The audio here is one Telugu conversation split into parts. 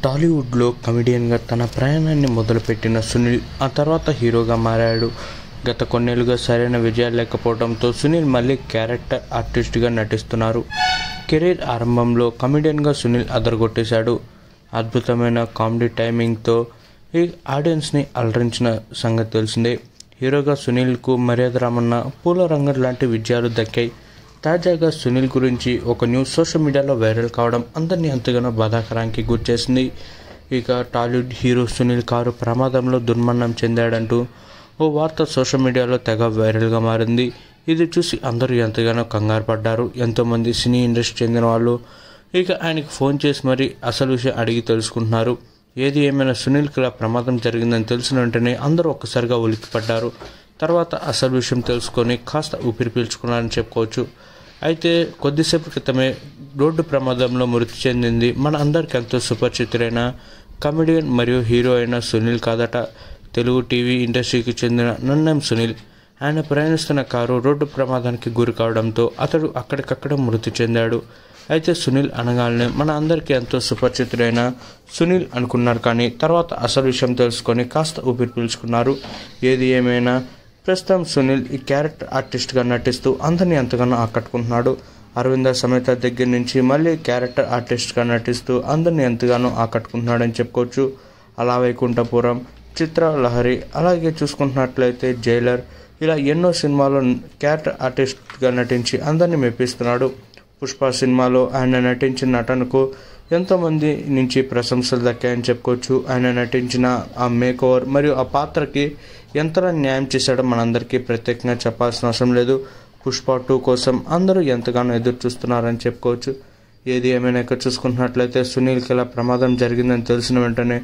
టాలీవుడ్లో కమెడియన్గా తన ప్రయాణాన్ని మొదలుపెట్టిన సునీల్ ఆ తర్వాత హీరోగా మారాడు. గత కొన్నేళ్లుగా సరైన విజయాలు లేకపోవడంతో సునీల్ మళ్ళీ క్యారెక్టర్ ఆర్టిస్ట్గా నటిస్తున్నారు. కెరీర్ ఆరంభంలో కమెడియన్గా సునీల్ అదరగొట్టేశాడు. అద్భుతమైన కామెడీ టైమింగ్తో ఈ ఆడియన్స్ని అలరించిన సంగతి తెలిసిందే. హీరోగా సునీల్కు మర్యాద రామన్న, పూల రంగం లాంటి విజయాలు దక్కాయి. తాజాగా సునీల్ గురించి ఒక న్యూస్ సోషల్ మీడియాలో వైరల్ కావడం అందరినీ ఎంతగానో బాధాకరానికి గురిచేసింది. ఇక టాలీవుడ్ హీరో సునీల్ కారు ప్రమాదంలో దుర్మరణం చెందాడంటూ ఓ వార్త సోషల్ మీడియాలో తెగ వైరల్గా మారింది. ఇది చూసి అందరూ ఎంతగానో కంగారు పడ్డారు. ఎంతోమంది సినీ ఇండస్ట్రీ చెందిన వాళ్ళు ఇక ఆయనకు ఫోన్ చేసి మరీ అసలు విషయం అడిగి తెలుసుకుంటున్నారు. ఏది ఏమైనా సునీల్కి ఇలా ప్రమాదం జరిగిందని తెలిసిన వెంటనే అందరూ ఒక్కసారిగా ఉలిక్కిపడ్డారు. తర్వాత అసలు విషయం తెలుసుకొని కాస్త ఊపిరి పీల్చుకున్నారని చెప్పుకోవచ్చు. అయితే కొద్దిసేపు క్రితమే రోడ్డు ప్రమాదంలో మృతి చెందింది మన అందరికీ ఎంతో సుపరిచితుడైన కమెడియన్ మరియు హీరో అయిన సునీల్ కాదట. తెలుగు టీవీ ఇండస్ట్రీకి చెందిన నన్నం సునీల్. ఆయన ప్రయాణిస్తున్న కారు రోడ్డు ప్రమాదానికి గురి కావడంతో అతడు అక్కడికక్కడ మృతి చెందాడు. అయితే సునీల్ అనగానే మన అందరికీ ఎంతో సుపరిచితుడైన సునీల్ అనుకున్నారు. కానీ తర్వాత అసలు విషయం తెలుసుకొని కాస్త ఊపిరి పీల్చుకున్నారు. ఏది ఏమైనా ప్రస్తుతం సునీల్ ఈ క్యారెక్టర్ ఆర్టిస్ట్గా నటిస్తూ అందరినీ ఎంతగానో ఆకట్టుకుంటున్నాడు. అరవింద సమేత దగ్గర నుంచి మళ్ళీ క్యారెక్టర్ ఆర్టిస్ట్గా నటిస్తూ అందరినీ ఎంతగానో ఆకట్టుకుంటున్నాడని చెప్పుకోవచ్చు. అలా వైకుంఠపురం, చిత్రలహరి, అలాగే చూసుకుంటున్నట్లయితే జైలర్, ఇలా ఎన్నో సినిమాల్లో క్యారెక్టర్ ఆర్టిస్ట్గా నటించి అందరినీ మెప్పిస్తున్నాడు. పుష్ప సినిమాలో ఆయన నటించిన నటనకు ఎంతోమంది నుంచి ప్రశంసలు దక్కాయని చెప్పుకోవచ్చు. ఆయన నటించిన ఆ మేకోవర్ మరియు ఆ పాత్రకి ఎంతలా న్యాయం చేశాడో మనందరికీ ప్రత్యేకంగా చెప్పాల్సిన అవసరం లేదు. పుష్ప 2 కోసం అందరూ ఎంతగానో ఎదురు చూస్తున్నారని చెప్పుకోవచ్చు. ఏది ఏమైనా ఇక్కడ చూసుకుంటున్నట్లయితే సునీల్కి ఇలా ప్రమాదం జరిగిందని తెలిసిన వెంటనే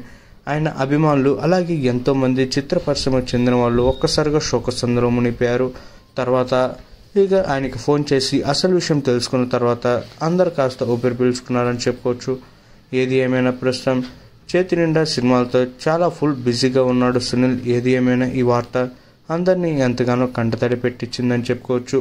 ఆయన అభిమానులు అలాగే ఎంతోమంది చిత్ర పరిశ్రమకు చెందిన వాళ్ళు ఒక్కసారిగా శోకసంద్రంలో మునిగిపోయారు. తర్వాత ఇక ఆయనకి ఫోన్ చేసి అసలు విషయం తెలుసుకున్న తర్వాత అందరు కాస్త ఊపిరి పీల్చుకున్నారని చెప్పుకోవచ్చు. ఏది ఏమైనా ప్రస్తుతం చేతి నిండా సినిమాలతో చాలా ఫుల్ బిజీగా ఉన్నాడు సునీల్. ఏది ఏమైనా ఈ వార్త అందరినీ ఎంతగానో కంటతడి పెట్టించిందని చెప్పుకోవచ్చు.